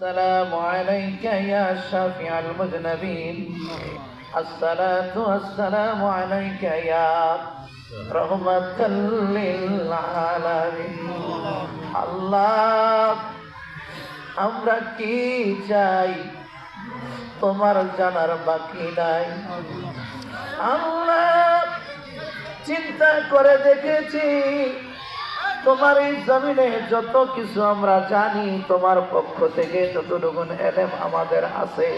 السلام عليك يا شافع المذنبين الصلاة والسلام عليك يا رحمة للعالمين আল্লাহ আমরা কি চাই তোমার জানার বাকি নাই আল্লাহ চিন্তা করে দেখেছি তোমার এই জমিনে যত কিছু আমরা জানি তোমার পক্ষ থেকে যতটুকু এলেম আমাদের আছে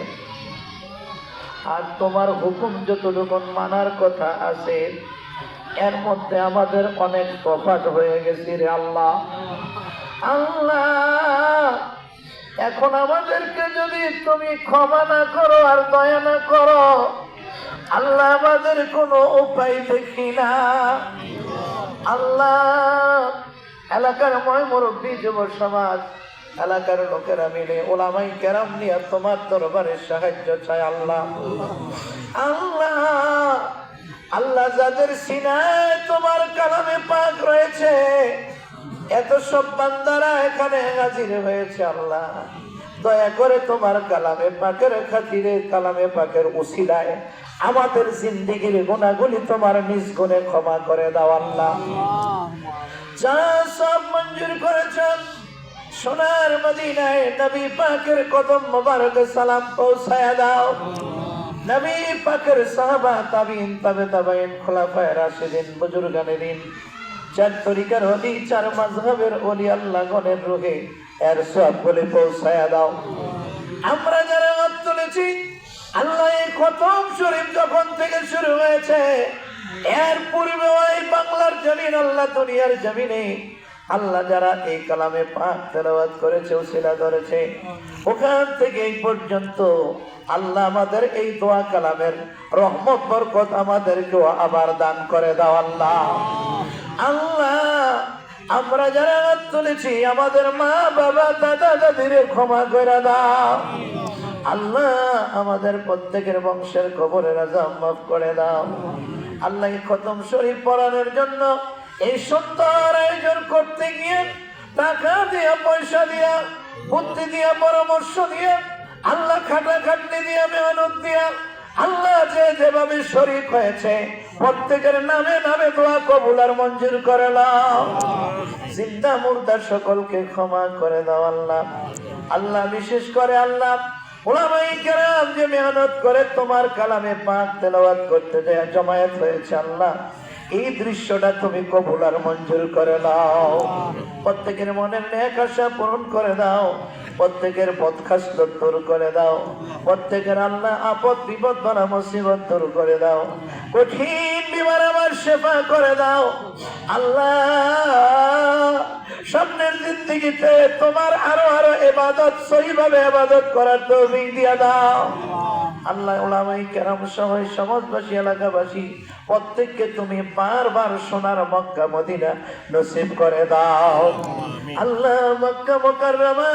আর তোমার হুকুম যতটুকু মানার কথা আছে এর মধ্যে আমাদের অনেক তফাৎ হয়ে গেছে রে আল্লাহ। আল্লাহ এখন আমাদেরকে যদি তুমি ক্ষমা না করো আর দয়া না করো আল্লাহ আমাদের কোনো উপায় দেখি না। আল্লাহ এলাকার ময় মুরব্বী যুব সমাজ এলাকার লোকেরা মিলে ওলামাই কেরাম নিয়ে তোমার দরবারে সাহায্য চাই আল্লাহ। আল্লাহ আল্লাহ যাদের সিনায় তোমার কালামে পাক রয়েছে এত সব বান্দারা এখানে হাজির হয়েছে আল্লাহ দয়া করে তোমার কালামে পাকের খাতিরে কালামে পাকের উসিলায় আমাদের জিন্দেগির গুনাহগুলি তোমার নিজ গুণে ক্ষমা করে দাও আল্লাহ। যা সব মঞ্জুর করেছেন সোনার মদিনায় নবী পাকের কদম মোবারকে সালাম পৌঁছায়া দাও। নবী পাকের সাহাবা তাবিঈন তাবে তাবেঈন খুলাফায়ে রাশিদিন বুজুর্গানে দিন চার তরিকার ওলি চার মাযহাবের ওলি আল্লাহ গণের রূহে এর সওয়াব বলে পৌঁছায়া দাও। আমরা যারা হাত তুলেছি আল্লাহ এই খতম শরীফ যখন থেকে শুরু হয়েছে এর পূর্বে ওই বাংলার জমিন আল্লাহ দুনিয়ার জমিনে আল্লাহ যারা এই কালামে পাক তেলাওয়াত করেছে উসিলা ধরেছে ওখান থেকে এই পর্যন্ত আল্লাহ আমাদের এই দোয়া কালামের রহমত বরকত আমাদেরকেও আবার দান করে দাও আল্লাহ। আল্লাহ আমরা যারা হাত তুলেছি আমাদের মা বাবা দাদা দাদিরে ক্ষমা করে দাও আল্লাহ। আমাদের প্রত্যেকের বংশের কবরের আযাব মাফ করে দাও আল্লাহ। এই খতম শরীফ পড়ানোর জন্য এই সুন্দর আয়োজন করতে গিয়ে টাকা দিয়া পয়সা দিয়া বুদ্ধি দিয়া পরামর্শ দিয়া আল্লাহ খাটাখাটনি দিয়া মেহনত দিয়া আল্লাহ যে যেভাবে শরীক হয়েছে প্রত্যেকের নামে নামে দোয়া কবুল আর মঞ্জুর করে নাও। জিন্দা মুর্দা সকলকে ক্ষমা করে দাও আল্লাহ। আল্লাহ বিশেষ করে আল্লাহ উলামায়ে কেরাম যে মেহনত করে তোমার কালামে পাক তেলাওয়াত করতে যায় জমায়েত হয়েছে আল্লাহ এই দৃশ্যটা তুমি কবুল আর মঞ্জুর করে নাও। প্রত্যেকের মনের নেক আশা পূরণ করে দাও প্রত্যেকের পথখাস্ত দূর করে দাও প্রত্যেকের আল্লাহ আপদ বিপদ বালা মুসিবত দূর করে দাও কঠিন বিমার আমার শেফা করে দাও আল্লাহ। সামনের জিন্দেগিতে তোমার আরো আরো ইবাদত সহিভাবে ইবাদত করার তৌফিক দিয়া দাও আল্লাহ। উলামায়ে কেরাম সবাই সমাজবাসী এলাকাবাসী প্রত্যেককে তুমি বারবার সোনার মক্কা মদিনা নসিব করে দাও আল্লাহ। মক্কা মুকাররমা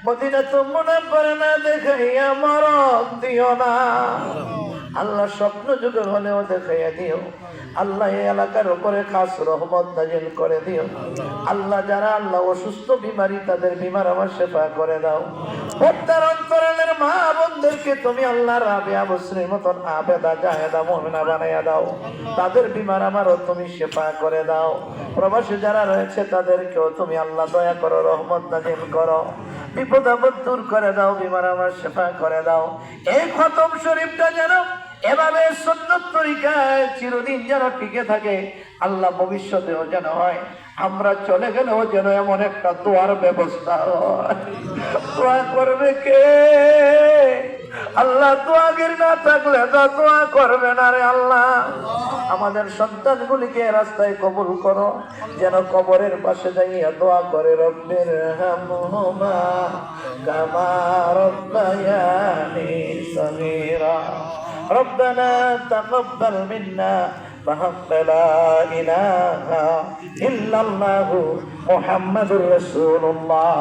মদিনাতুল মুনাওয়ারা না দেখাইয়া মরণ দিও না আল্লাহ। স্বপ্ন যুগে হলেও দেখাইয়া দিও আল্লাহ। এই এলাকার উপরে খাস রহমত নাজিল করে দিও আল্লাহ। যারা আল্লাহ অসুস্থ বিমারি তাদের বিমার আমার শেফা করে দাও। পর্দার অন্তরালের মা বোনদেরকে তুমি আল্লাহ রাবিয়া বসরির মতন আবেদা জাহেদা মুমিনা বানাইয়া দাও তাদের বিমার আমারও তুমি শেফা করে দাও। প্রবাসী যারা রয়েছে তাদেরকেও তুমি আল্লাহ দয়া করো রহমত নাজিল করো বিপদ আপদ দূর করে দাও বিমার আমার শেফা করে দাও। এই খতম শরীফটা যেন এভাবে সুন্নত তরিকায় চিরদিন যেন টিকে থাকে আল্লাহ। ভবিষ্যতেও যেন হয় আমরা চলে গেলেও যেন এমন একটা দোয়ার ব্যবস্থা হয়। দোয়া করবে কে আল্লাহ? দোয়াগির না থাকলে তো দোয়া করবে না রে আল্লাহ। আমাদের সন্তানগুলিকে রাস্তায় কবুল করো যেন কবরের পাশে যাইয়া দোয়া করে রব্বির হামহুমা কামা রাব্বায়ানি সগীরা ربنا تقبل منا بحق لا إله إلا الله محمد رسول الله